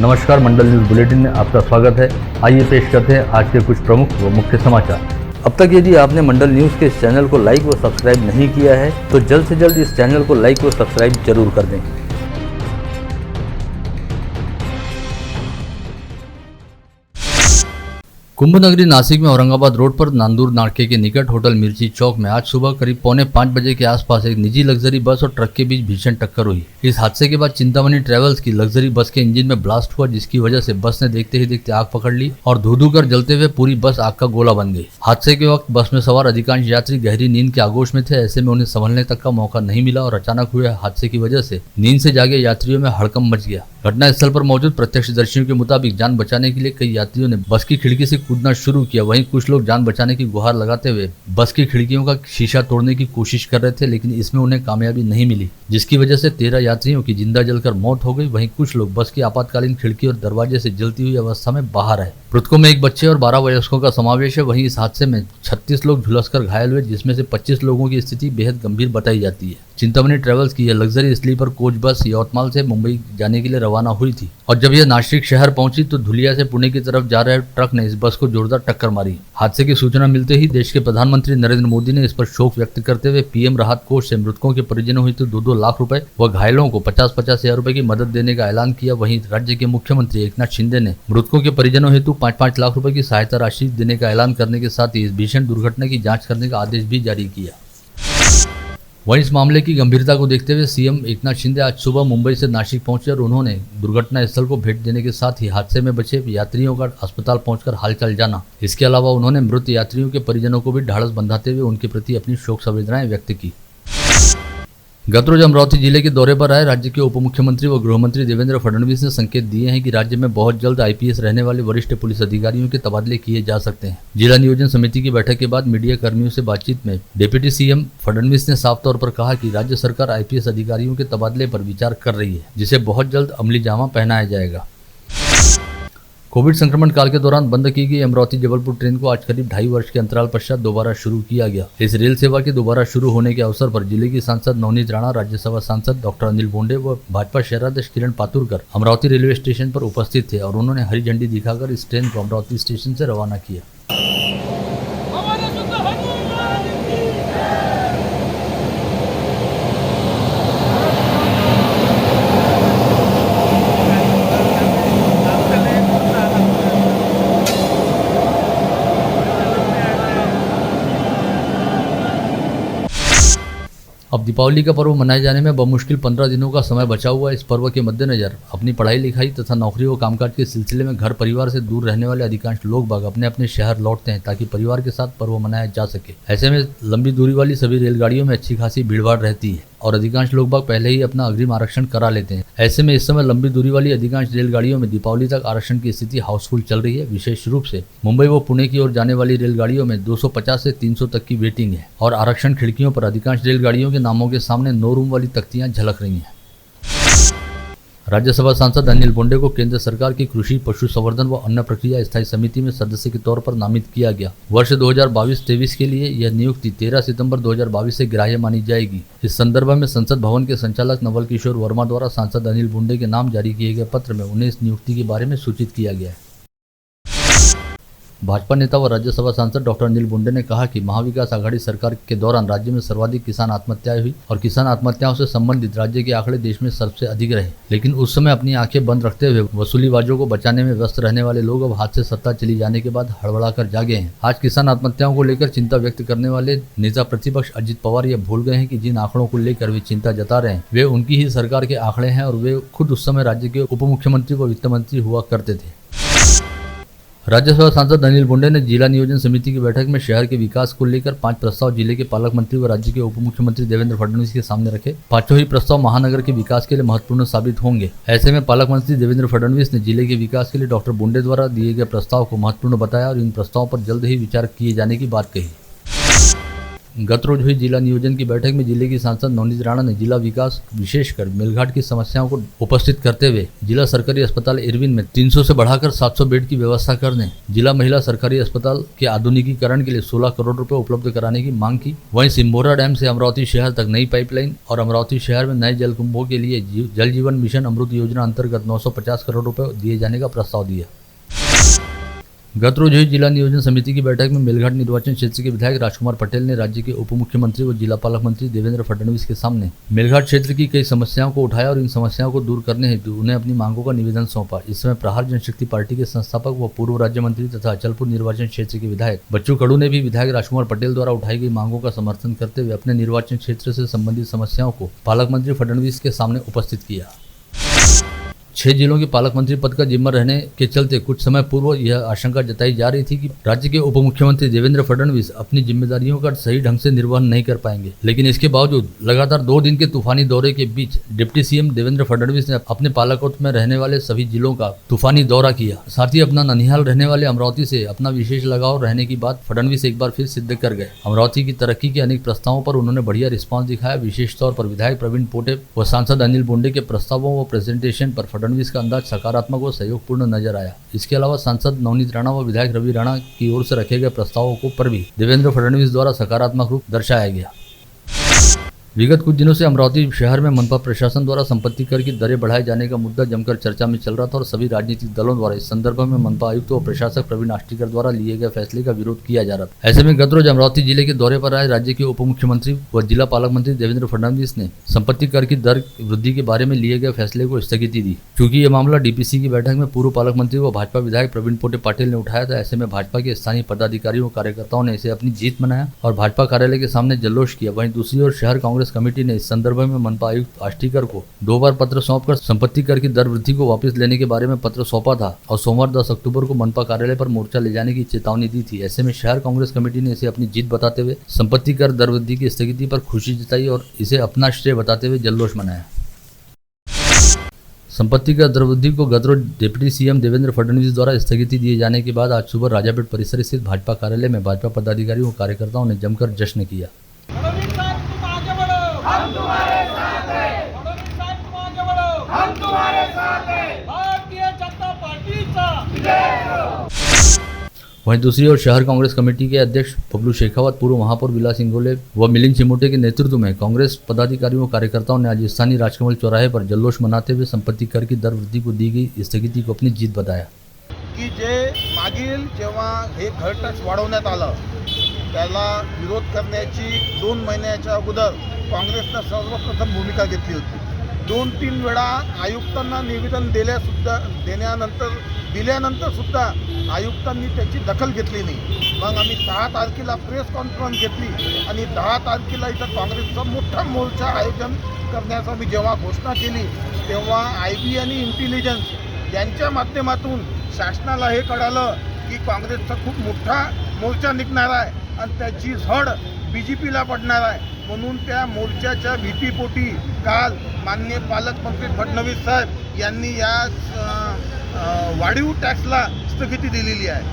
नमस्कार, मंडल news bulletin में आपका स्वागत है। आइए पेश करते हैं आज के कुछ प्रमुख व मुख्य समाचार। अब तक यदि आपने मंडल न्यूज के इस चैनल को लाइक व सब्सक्राइब नहीं किया है तो जल्द से जल्द इस चैनल को लाइक व सब्सक्राइब जरूर कर दें। कुंभ नगरी नासिक में औरंगाबाद रोड पर नांदूर नाके के निकट होटल मिर्ची चौक में आज सुबह करीब 4:45 बजे के आसपास एक निजी लग्जरी बस और ट्रक के बीच भीषण टक्कर हुई। इस हादसे के बाद चिंतामणि ट्रेवल्स की लग्जरी बस के इंजन में ब्लास्ट हुआ, जिसकी वजह से बस ने देखते ही देखते आग पकड़ ली और धू-धू कर जलते हुए पूरी बस आग का गोला बन गई। हादसे के वक्त बस में सवार अधिकांश यात्री गहरी नींद के आगोश में थे। ऐसे में उन्हें संभलने तक का मौका नहीं मिला और अचानक हुए हादसे की वजह से नींद से जागे यात्रियों में हड़कंप मच गया। घटनास्थल पर मौजूद प्रत्यक्षदर्शियों के मुताबिक जान बचाने के लिए कई यात्रियों ने बस की खिड़की से कूदना शुरू किया। वहीं कुछ लोग जान बचाने की गुहार लगाते हुए बस की खिड़कियों का शीशा तोड़ने की कोशिश कर रहे थे, लेकिन इसमें उन्हें कामयाबी नहीं मिली, जिसकी वजह से 13 यात्रियों की जिंदा जलकर मौत हो गई। वहीं कुछ लोग बस की आपातकालीन खिड़की और दरवाजे से जलती हुई अवस्था में बाहर आए। मृतकों में एक बच्चे और 12 वयस्कों का समावेश है। वहीं इस हादसे में 36 लोग झुलसकर घायल हुए, जिसमें से 25 लोगों की स्थिति बेहद गंभीर बताई जाती है। चिंतामणि ट्रेवल्स की यह luxury sleeper coach bus Yavatmal से मुंबई जाने के लिए रवाना हुई थी और जब यह नासिक शहर पहुंची तो धुलिया से पुणे की तरफ जा रहे ट्रक ने इस बस को जोरदार टक्कर मारी। हादसे की सूचना मिलते ही देश के प्रधानमंत्री नरेंद्र मोदी ने इस पर शोक व्यक्त करते हुए पीएम राहत कोष से मृतकों के परिजनों हेतु 2-2 लाख रुपए व घायलों को 50-50 हजार रुपए की मदद देने का ऐलान किया। वहीं राज्य के मुख्यमंत्री एकनाथ शिंदे ने मृतकों के परिजनों हेतु 5-5 लाख रुपए की सहायता राशि देने का ऐलान करने के साथ ही इस भीषण दुर्घटना की जाँच करने का आदेश भी जारी किया। वहीं इस मामले की गंभीरता को देखते हुए सीएम एकनाथ शिंदे आज सुबह मुंबई से नासिक पहुंचे और उन्होंने दुर्घटना स्थल को भेंट देने के साथ ही हादसे में बचे यात्रियों का अस्पताल पहुंचकर हालचाल जाना। इसके अलावा उन्होंने मृत यात्रियों के परिजनों को भी ढाढ़स बंधाते हुए उनके प्रति अपनी शोक संवेदनाएं व्यक्त की। गत रोज अमरावती जिले के दौरे पर आए राज्य के उप मुख्यमंत्री व गृहमंत्री देवेंद्र फडणवीस ने संकेत दिए हैं कि राज्य में बहुत जल्द आईपीएस रहने वाले वरिष्ठ पुलिस अधिकारियों के तबादले किए जा सकते हैं। जिला नियोजन समिति की बैठक के बाद मीडिया कर्मियों से बातचीत में डिप्टी सीएम फडणवीस ने साफ तौर पर कहा कि राज्य सरकार आईपीएस अधिकारियों के तबादले पर विचार कर रही है, जिसे बहुत जल्द अमली जामा पहनाया जाएगा। कोविड संक्रमण काल के दौरान बंद की गई अमरावती जबलपुर ट्रेन को आज करीब 2.5 वर्ष के अंतराल पश्चात दोबारा शुरू किया गया। इस रेल सेवा के दोबारा शुरू होने के अवसर पर जिले की सांसद नवनीत राणा, राज्यसभा सांसद डॉक्टर अनिल बोंडे व भाजपा शहराध्यक्ष किरण पातुरकर अमरावती रेलवे स्टेशन पर उपस्थित थे और उन्होंने हरी झंडी दिखाकर इस ट्रेन को अमरावती स्टेशन से रवाना किया। अब दीपावली का पर्व मनाए जाने में बमुश्किल 15 दिनों का समय बचा हुआ है। इस पर्व के मद्देनजर अपनी पढ़ाई लिखाई तथा नौकरी व कामकाज के सिलसिले में घर परिवार से दूर रहने वाले अधिकांश लोग बाग अपने अपने शहर लौटते हैं ताकि परिवार के साथ पर्व मनाया जा सके। ऐसे में लंबी दूरी वाली सभी रेलगाड़ियों में अच्छी खासी भीड़भाड़ रहती है और अधिकांश लोग बाग पहले ही अपना अग्रिम आरक्षण करा लेते हैं। ऐसे में इस समय लंबी दूरी वाली अधिकांश रेलगाड़ियों में दीपावली तक आरक्षण की स्थिति हाउसफुल चल रही है। विशेष रूप से मुंबई व पुणे की ओर जाने वाली रेलगाड़ियों में 250 से 300 तक की वेटिंग है और आरक्षण खिड़कियों पर अधिकांश रेलगाड़ियों के नामों के सामने 9 रूम वाली तख्तियां झलक रही हैं। राज्यसभा सांसद अनिल बोंडे को केंद्र सरकार की कृषि, पशु संवर्धन व अन्न प्रक्रिया स्थायी समिति में सदस्य के तौर पर नामित किया गया। वर्ष 2022-23 के लिए यह नियुक्ति 13 सितंबर 2022 से ग्राह्य मानी जाएगी। इस संदर्भ में संसद भवन के संचालक नवल किशोर वर्मा द्वारा सांसद अनिल बोंडे के नाम जारी किए गए पत्र में उन्हें इस नियुक्ति के बारे में सूचित किया गया है। भाजपा नेता व राज्यसभा सांसद डॉक्टर अनिल बोंडे ने कहा कि महाविकास आघाड़ी सरकार के दौरान राज्य में सर्वाधिक किसान आत्महत्याएं हुई और किसान आत्महत्याओं से संबंधित राज्य के आंकड़े देश में सबसे अधिक रहे, लेकिन उस समय अपनी आंखें बंद रखते हुए वसूलीबाजों को बचाने में व्यस्त रहने वाले लोग अब हाथ से सत्ता चली जाने के बाद हड़बड़ा कर जागे हैं। आज किसान आत्महत्याओं को लेकर चिंता व्यक्त करने वाले नेता प्रतिपक्ष अजित पवार यह भूल गए हैं कि जिन आंकड़ों को लेकर वे चिंता जता रहे हैं वे उनकी ही सरकार के आंकड़े हैं और वे खुद उस समय राज्य के उप मुख्यमंत्री व वित्त मंत्री हुआ करते थे। राज्यसभा सांसद अनिल बोंडे ने जिला नियोजन समिति की बैठक में शहर के विकास को लेकर 5 प्रस्ताव जिले के पालक मंत्री व राज्य के उप मुख्यमंत्री देवेंद्र फडणवीस के सामने रखे। पांचों ही प्रस्ताव महानगर के विकास के लिए महत्वपूर्ण साबित होंगे। ऐसे में पालक मंत्री देवेंद्र फडणवीस ने जिले के विकास के लिए डॉक्टर बोंडे द्वारा दिए गए प्रस्ताव को महत्वपूर्ण बताया और इन प्रस्तावों पर जल्द ही विचार किए जाने की बात कही। गत रोज हुई जिला नियोजन की बैठक में जिले की सांसद नवनीत राणा ने जिला विकास विशेषकर मेलघाट की समस्याओं को उपस्थित करते हुए जिला सरकारी अस्पताल इरविन में 300 से बढ़ाकर 700 बेड की व्यवस्था करने, जिला महिला सरकारी अस्पताल के आधुनिकीकरण के लिए 16 करोड़ रुपए उपलब्ध कराने की मांग की। वहीं सिम्भोरा डैम से अमरावती शहर तक नई पाइपलाइन और अमरावती शहर में नए जलकुंभों के लिए जल जीवन मिशन अमृत योजना अंतर्गत 950 करोड़ रुपए दिए जाने का प्रस्ताव दिया। गत रोज हुई जिला नियोजन समिति की बैठक में मेलघाट निर्वाचन क्षेत्र के विधायक राजकुमार पटेल ने राज्य के उप मुख्यमंत्री व जिला पालक मंत्री देवेंद्र फडणवीस के सामने मेलघाट क्षेत्र की कई समस्याओं को उठाया और इन समस्याओं को दूर करने हेतु उन्हें अपनी मांगों का निवेदन सौंपा। इस समय प्रहार जनशक्ति पार्टी के संस्थापक व पूर्व राज्य मंत्री तथा अचलपुर निर्वाचन क्षेत्र के विधायक बच्चू कडू ने भी विधायक राजकुमार पटेल द्वारा उठाई गई मांगों का समर्थन करते हुए अपने निर्वाचन क्षेत्र से संबंधित समस्याओं को पालक मंत्री फडणवीस के सामने उपस्थित किया। 6 जिलों के पालक मंत्री पद का जिम्मा रहने के चलते कुछ समय पूर्व यह आशंका जताई जा रही थी कि राज्य के उप मुख्यमंत्री देवेंद्र फडणवीस अपनी जिम्मेदारियों का सही ढंग से निर्वहन नहीं कर पाएंगे। लेकिन इसके बावजूद लगातार 2 दिन के तूफानी दौरे के बीच डिप्टी सीएम देवेंद्र फडणवीस ने अपने पालाकोट में रहने वाले सभी जिलों का तूफानी दौरा किया। साथ ही अपना ननिहाल रहने वाले अमरावती से अपना विशेष लगाव रहने की बात फडणवीस एक बार फिर सिद्ध कर गए। अमरावती की तरक्की के अनेक प्रस्तावों पर उन्होंने बढ़िया रिस्पॉन्स दिखाया। विशेष तौर पर विधायक प्रवीण पोटे व सांसद अनिल बोंडे के प्रस्तावों व प्रेजेंटेशन पर फडणवीस का अंदाज सकारात्मक व सहयोगपूर्ण नजर आया। इसके अलावा सांसद नवनीत राणा व विधायक रवि राणा की ओर से रखे गए प्रस्तावों को पर भी देवेंद्र फडणवीस द्वारा सकारात्मक रूप दर्शाया गया। विगत कुछ दिनों से अमरावती शहर में मनपा प्रशासन द्वारा संपत्ति कर की दरें बढ़ाए जाने का मुद्दा जमकर चर्चा में चल रहा था और सभी राजनीतिक दलों द्वारा इस संदर्भ में मनपा आयुक्त व प्रशासक प्रवीण आष्टीकर द्वारा लिए गए फैसले का विरोध किया जा रहा था। ऐसे में गत रोज अमरावती जिले के दौरे पर आए राज्य के उप मुख्यमंत्री व जिला पालक मंत्री देवेंद्र फडणवीस ने संपत्ति कर की दर वृद्धि के बारे में लिए गए फैसले को स्थगिति दी। क्योंकि यह मामला डीपीसी की बैठक में पूर्व पालक मंत्री व भाजपा विधायक प्रवीण पोटे पाटिल ने उठाया था। ऐसे में भाजपा के स्थानीय पदाधिकारियों व कार्यकर्ताओं ने इसे अपनी जीत मनाया और भाजपा कार्यालय के सामने जल्लोष किया। वहीं दूसरी ओर शहर कांग्रेस कमेटी ने इस संदर्भ में मनपा आयुक्त आष्टीकर को 2 बार पत्र सौंपकर संपत्ति कर की दर वृद्धि को वापस लेने के बारे में पत्र सौंपा था और सोमवार 10 अक्टूबर को मनपा कार्यालय पर मोर्चा ले जाने की चेतावनी दी थी। ऐसे में शहर कांग्रेस कमेटी ने इसे अपनी जीत बताते हुए संपत्ति कर दर वृद्धि की स्थगिति पर खुशी जताई और इसे अपना श्रेय बताते हुए जल्लोष मनाया। संपत्ति कर दर वृद्धि को गत रोज डिप्टी सीएम देवेंद्र फडणवीस द्वारा स्थगिति दिए जाने के बाद आज सुबह राजापेट परिसर स्थित भाजपा कार्यालय में भाजपा पदाधिकारियों और कार्यकर्ताओं ने जमकर जश्न किया। वहीं दूसरी ओर शहर कांग्रेस कमेटी के अध्यक्ष बबलू शेखावत, पूर्व महापौर विलास इंगोले व मिलिंद चिमोटे के नेतृत्व में कांग्रेस पदाधिकारियों और कार्यकर्ताओं ने आज स्थानीय राजकमल चौराहे पर जल्लोष मनाते हुए संपत्ति कर की दर वृद्धि को दी गई स्थगिती को अपनी जीत बताया। की जे मागील जेव्हा हे घर टॅक्स वाढवण्यात आलं त्याला विरोध करण्याची 2 महिन्याच्या अगोदर काँग्रेसने सर्वप्रथम भूमिका घेतली होती। 2-3 वेळा आयुक्तांना निवेदन दिल्यानंतर सुद्धा आयुक्तांनी त्याची दखल घेतली नाही। मग आम्ही 10 तारखेला प्रेस कॉन्फरन्स घेतली आणि 10 तारखेला इथं काँग्रेसचा मोठा मोर्चा आयोजन करण्याचा मी जेव्हा घोषणा केली तेव्हा IB आणि इंटेलिजन्स यांच्या माध्यमातून शासनाला हे कळालं की काँग्रेसचा खूप मोठा मोर्चा निघणार आहे आणि त्याची झड BJPला पडणार आहे। म्हणून त्या मोर्चाच्या भीतीपोटी काल माननीय पालकमंत्री फडणवीस साहेब यांनी या वाढीव टॅक्सला स्थगिती दिलेली आहे।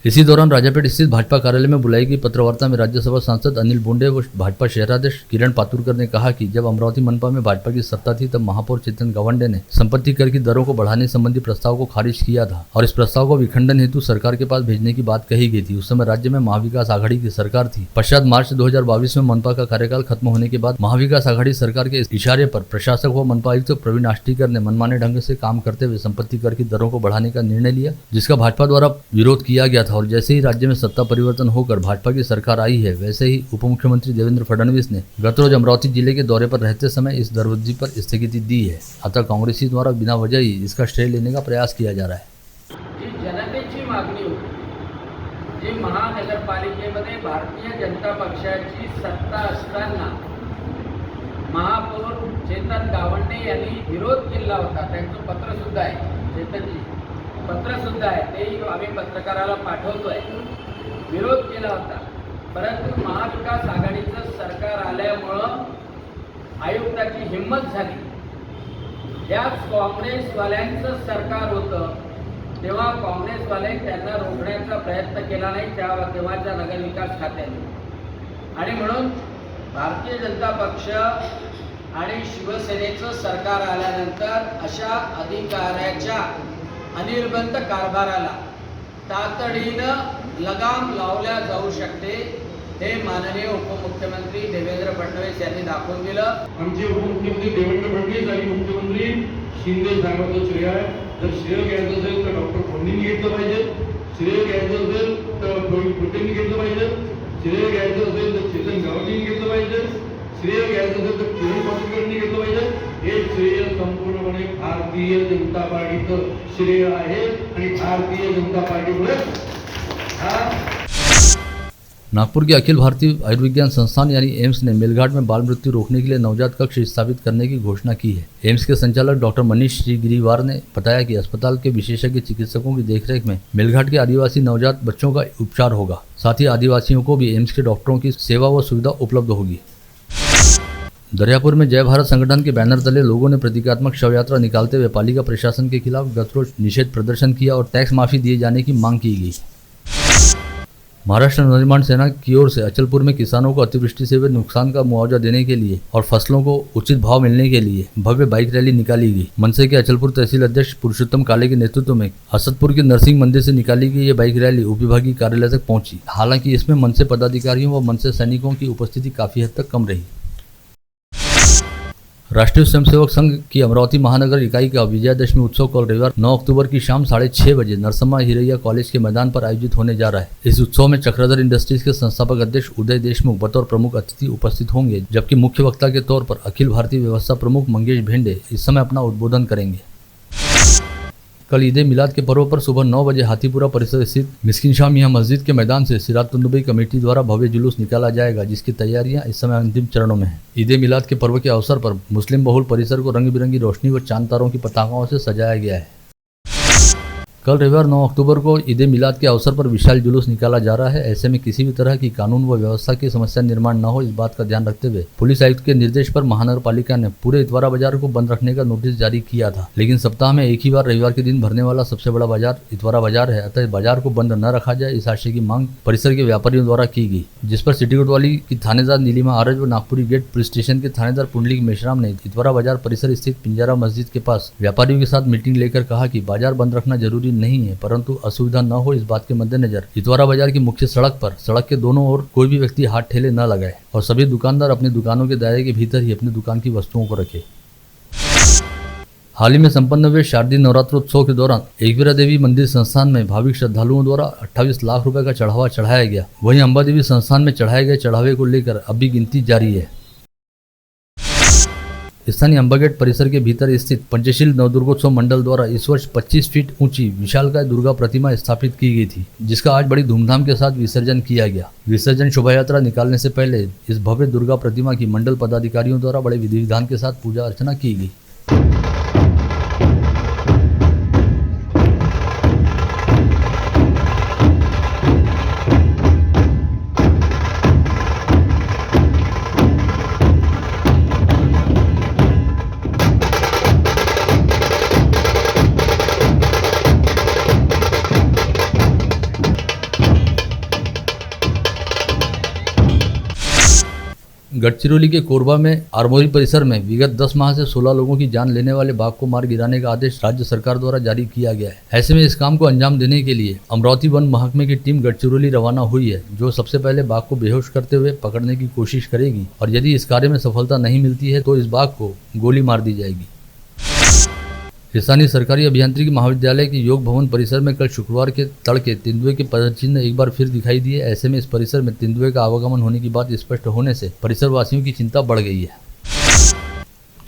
इसी दौरान राजापेट स्थित भाजपा कार्यालय में बुलाई गई पत्रवार्ता में राज्यसभा सांसद अनिल बोंडे व भाजपा शहराध्यक्ष किरण पातुरकर ने कहा कि जब अमरावती मनपा में भाजपा की सत्ता थी तब महापौर चेतन गवंडे ने संपत्ति कर की दरों को बढ़ाने संबंधी प्रस्ताव को खारिज किया था और इस प्रस्ताव को विखंडन हेतु सरकार के पास भेजने की बात कही गई थी। उस समय राज्य में महाविकास आघाड़ी की सरकार थी। पश्चात मार्च 2022 में मनपा का कार्यकाल खत्म होने के बाद महाविकास आघाड़ी सरकार के इशारे पर प्रशासक व मनपा आयुक्त प्रवीण आष्टीकर ने मनमाने ढंग से काम करते हुए संपत्ति कर की दरों को बढ़ाने का निर्णय लिया, जिसका भाजपा द्वारा विरोध किया गया था। और जैसे ही राज्य में सत्ता परिवर्तन होकर भाजपा की सरकार आई है, वैसे ही उप मुख्यमंत्री देवेंद्र फडणवीस ने गत रोज अमरावती जिले के दौरे पर रहते समय इस दर वृद्धि पर स्थगिती दी है। अतः कांग्रेसी द्वारा बिना वजह ही इसका श्रेय लेने का प्रयास किया जा रहा है। जी जनतेची मागणी होती, जी महानगरपालिकेमध्ये भारतीय जनता पक्षाची सत्ता असताना महापौर चेतन गावंडे यांनी विरोध केला होता। त्यांचं पत्र सुद्धा आहे, चेतनजी पत्र सुद्धा आहे, तेही आम्ही पत्रकाराला पाठवतोय। विरोध केला होता, परंतु महाविकास आघाडीचं सरकार आल्यामुळं आयुक्ताची हिंमत झाली याच काँग्रेसवाल्यांचं सरकार होतं तेव्हा काँग्रेसवाले त्यांना रोखण्याचा प्रयत्न केला नाही तेव्हाच्या नगरविकास खात्याने. आणि म्हणून भारतीय जनता पक्ष आणि शिवसेनेचं सरकार आल्यानंतर अशा अधिकाऱ्याच्या अनिर्बंध कारभाराला तातडीनं लगाम लावल्या जाऊ शकते हे माननीय उपमुख्यमंत्री देवेंद्र फडणवीस यांनी दाखवून दिलं. आमचे उपमुख्यमंत्री देवेंद्र फडणवीस आणि मुख्यमंत्री शिंदे साहेबांचं श्रेय आहे. जर श्रेय घ्यायचं असेल तर डॉक्टर फडणवींनी घेतलं पाहिजे, श्रेय घ्यायचं असेल तर रोहित पटेलनी घेतलं पाहिजे, श्रेय घ्यायचं असेल तर चेतन गावडेंनी घेतलं पाहिजे, श्रेय घ्यायचं असेल तर किरण पाटीलकरांनी घेतलं पाहिजे. हे श्रेय संपूर्णपणे भारतीय जनता पार्टीचं श्रेय आहे आणि भारतीय जनता पार्टीमुळे हा नागपुर के अखिल भारतीय आयुर्विज्ञान संस्थान यानी एम्स ने मेलघाट में बाल मृत्यु रोकने के लिए नवजात कक्ष स्थापित करने की घोषणा की है. एम्स के संचालक डॉक्टर मनीष श्रीगिरीवार ने बताया कि अस्पताल के विशेषज्ञ चिकित्सकों की देखरेख में मेलघाट के आदिवासी नवजात बच्चों का उपचार होगा. साथ ही आदिवासियों को भी एम्स के डॉक्टरों की सेवा व सुविधा उपलब्ध होगी. दरियापुर में जय भारत संगठन के बैनर तले लोगों ने प्रतीकात्मक शव यात्रा निकालते हुए पालिका प्रशासन के खिलाफ गतिरोध निषेध प्रदर्शन किया और टैक्स माफी दिए जाने की मांग की गई. महाराष्ट्र नवनिर्माण सेना की ओर से अचलपुर में किसानों को अतिवृष्टि से हुए नुकसान का मुआवजा देने के लिए और फसलों को उचित भाव मिलने के लिए भव्य बाइक रैली निकाली गई. मनसे के अचलपुर तहसील अध्यक्ष पुरुषोत्तम काले के नेतृत्व में असदपुर के नरसिंह मंदिर से निकाली गई ये बाइक रैली उपविभागीय कार्यालय तक पहुंची. हालांकि इसमें मनसे पदाधिकारियों व मनसे सैनिकों की उपस्थिति काफी हद तक कम रही. राष्ट्रीय स्वयंसेवक संघ की अमरावती महानगर इकाई का विजयादशमी उत्सव कल रविवार 9 अक्टूबर की शाम 6:30 बजे नरसम्मा हिरैया कॉलेज के मैदान पर आयोजित होने जा रहा है. इस उत्सव में चक्रधर इंडस्ट्रीज के संस्थापक अध्यक्ष उदय देशमुख बतौर प्रमुख अतिथि उपस्थित होंगे, जबकि मुख्य वक्ता के तौर पर अखिल भारतीय व्यवस्था प्रमुख मंगेश भेंडे इस समय अपना उद्बोधन करेंगे. कल ईद ए मिलाद के पर्व पर सुबह 9 बजे हाथीपुरा परिसर स्थित मिस्किन शाह मियां मस्जिद के मैदान से सिराजुद्दौला कमेटी द्वारा भव्य जुलूस निकाला जाएगा, जिसकी तैयारियां इस समय अंतिम चरणों में हैं. ईद ए मिलाद के पर्व के अवसर पर मुस्लिम बहुल परिसर को रंग बिरंगी रोशनी व चांद तारों की पताकाओं से सजाया गया है. कल रविवार 9 अक्टूबर को ईद ए मिलाद के अवसर पर विशाल जुलूस निकाला जा रहा है. ऐसे में किसी भी तरह की कानून व व्यवस्था की समस्या निर्माण न हो, इस बात का ध्यान रखते हुए पुलिस आयुक्त के निर्देश पर महानगर पालिका ने पूरे इतवारा बाजार को बंद रखने का नोटिस जारी किया था. लेकिन सप्ताह में एक ही बार रविवार के दिन भरने वाला सबसे बड़ा बाजार इतवारा बाजार है, अतः बाजार को बंद न रखा जाए, इस आशय की मांग परिसर के व्यापारियों द्वारा की गई, जिस पर सिटी कोतवाली की थानेदार नीलिमा आरज व नागपुरी गेट पुलिस स्टेशन के थानेदार पुंडलिक मेश्राम ने इतवारा बाजार परिसर स्थित पिंजारा मस्जिद के पास व्यापारियों के साथ मीटिंग लेकर कहा कि बाजार बंद रखना जरूरी नहीं है, परंतु असुविधा न हो इस बात के मद्देनजर इतवारा बाजार की मुख्य सड़क पर सड़क के दोनों ओर कोई भी व्यक्ति हाथ ठेले न लगाए और सभी दुकानदार अपनी दुकानों के दायरे के भीतर ही अपनी दुकान की वस्तुओं को रखे. हाल ही में संपन्न हुए शारदीय नवरात्रोत्सव के दौरान एकवीरा देवी मंदिर संस्थान में भाविक श्रद्धालुओं द्वारा 28 लाख रुपए का चढ़ावा चढ़ाया गया. वहीं अंबा देवी संस्थान में चढ़ाए गए चढ़ावे को लेकर अब भी गिनती जारी है. स्थानीय अंबागेट परिसर के भीतर स्थित पंचशील नवदुर्गोत्सव मंडल द्वारा इस वर्ष 25 फीट ऊंची विशालकाय दुर्गा प्रतिमा स्थापित की गई थी, जिसका आज बड़ी धूमधाम के साथ विसर्जन किया गया. विसर्जन शोभा यात्रा निकालने से पहले इस भव्य दुर्गा प्रतिमा की मंडल पदाधिकारियों द्वारा बड़े विधि विधान के साथ पूजा अर्चना की गई. गढ़चिरौली के कोरबा में आरमोरी परिसर में विगत 10 माह से 16 लोगों की जान लेने वाले बाघ को मार गिराने का आदेश राज्य सरकार द्वारा जारी किया गया है. ऐसे में इस काम को अंजाम देने के लिए अमरावती वन महकमे की टीम गढ़चिरौली रवाना हुई है, जो सबसे पहले बाघ को बेहोश करते हुए पकड़ने की कोशिश करेगी और यदि इस कार्य में सफलता नहीं मिलती है तो इस बाघ को गोली मार दी जाएगी. स्थानीय सरकारी अभियांत्रिकी महाविद्यालय के योग भवन परिसर में कल शुक्रवार के तड़के तेंदुए के पदचिन्ह एक बार फिर दिखाई दिए. ऐसे में इस परिसर में तेंदुए का आवागमन होने की बात स्पष्ट होने से परिसर वासियों की चिंता बढ़ गई है.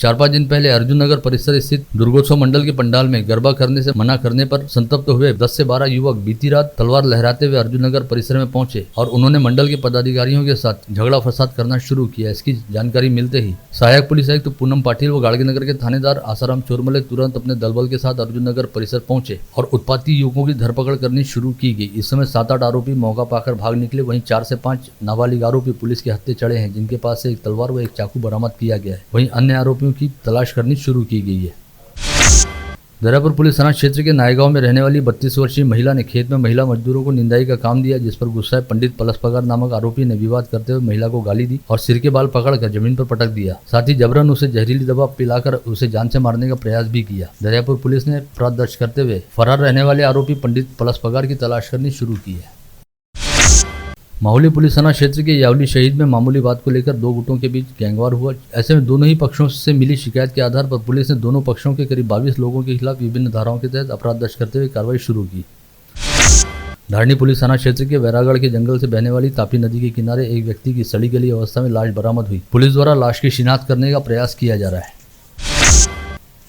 4-5 दिन पहले अर्जुन नगर परिसर स्थित दुर्गोत्सव मंडल के पंडाल में गरबा करने से मना करने पर संतप्त हुए 10 से 12 युवक बीती रात तलवार लहराते हुए अर्जुन नगर परिसर में पहुंचे और उन्होंने मंडल के पदाधिकारियों के साथ झगड़ा फसाद करना शुरू किया. इसकी जानकारी मिलते ही सहायक पुलिस आयुक्त पूनम पाटिल व गाड़गी नगर के थानेदार आसाराम चोरमले तुरंत अपने दलबल के साथ अर्जुन नगर परिसर पहुंचे और उत्पाती युवकों की धरपकड़ करनी शुरू की गई. इस समय 7-8 आरोपी मौका पाकर भाग निकले. वहीं 4 से 5 नाबालिग आरोपी पुलिस के हत्थे चढ़े हैं, जिनके पास से एक तलवार व एक चाकू बरामद किया गया है. वहीं अन्य आरोपियों की तलाश करनी शुरू की गई है. दरियापुर पुलिस थाना क्षेत्र के नायगांव में रहने वाली 32 वर्षीय महिला ने खेत में महिला मजदूरों को निंदाई का काम दिया, जिस पर गुस्साए पंडित पलसपगार नामक आरोपी ने विवाद करते हुए महिला को गाली दी और सिर के बाल पकड़कर जमीन पर पटक दिया। साथ ही जबरन उसे जहरीली दवा पिलाकर उसे जान से मारने का प्रयास भी किया। दरियापुर पुलिस ने अपराध दर्ज करते हुए फरार रहने वाले आरोपी पंडित पलसपगार की तलाश करनी शुरू की है। माहुली पुलिस थाना क्षेत्र के यावली शहीद में मामूली बात को लेकर दो गुटों के बीच गैंगवार हुआ। ऐसे में दोनों ही पक्षों से मिली शिकायत के आधार पर पुलिस ने दोनों पक्षों के करीब 22 लोगों के खिलाफ विभिन्न धाराओं के तहत अपराध दर्ज करते हुए कार्रवाई शुरू की। धारनी पुलिस थाना क्षेत्र के वैरागढ़ के जंगल से बहने वाली तापी नदी के किनारे एक व्यक्ति की सड़ी गली अवस्था में लाश बरामद हुई। पुलिस द्वारा लाश की शिनाख्त करने का प्रयास किया जा रहा है।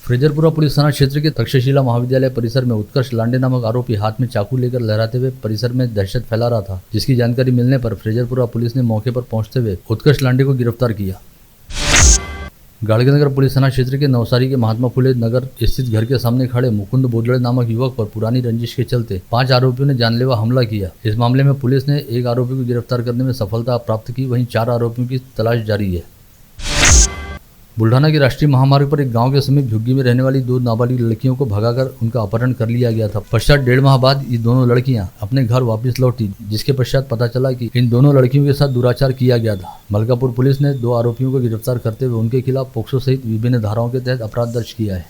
फ्रेजरपुरा पुलिस थाना क्षेत्र के तक्षशिला महाविद्यालय परिसर में उत्कर्ष लांडे नामक आरोपी हाथ में चाकू लेकर लहराते हुए परिसर में दहशत फैला रहा था, जिसकी जानकारी मिलने पर फ्रेजरपुरा पुलिस ने मौके पर पहुंचते हुए उत्कर्ष लांडे को गिरफ्तार किया। गाड़गनगर पुलिस थाना क्षेत्र के नवसारी के महात्मा फुले नगर स्थित घर के सामने खड़े मुकुंद बोदड़े नामक युवक पर पुरानी रंजिश के चलते 5 आरोपियों ने जानलेवा हमला किया। इस मामले में पुलिस ने एक आरोपी को गिरफ्तार करने में सफलता प्राप्त की, वहीं 4 आरोपियों की तलाश जारी है। बुल्ढाना के राष्ट्रीय महामार्ग पर एक गांव के समीप झुग्गी में रहने वाली 2 नाबालिग लड़कियों को भगाकर उनका अपहरण कर लिया गया था। पश्चात 1.5 माह बाद ये दोनों लड़कियां अपने घर वापस लौटी, जिसके पश्चात पता चला कि इन दोनों लड़कियों के साथ दुराचार किया गया था। मलकापुर पुलिस ने 2 आरोपियों को गिरफ्तार करते हुए उनके खिलाफ पोक्सो सहित विभिन्न धाराओं के तहत अपराध दर्ज किया है।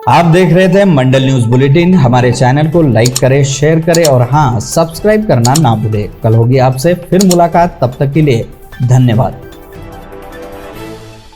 आप देख रहे थे मंडल न्यूज बुलेटिन। हमारे चैनल को लाइक करें, शेयर करें और हाँ, सब्सक्राइब करना ना भूलें। कल होगी आपसे फिर मुलाकात, तब तक के लिए धन्यवाद।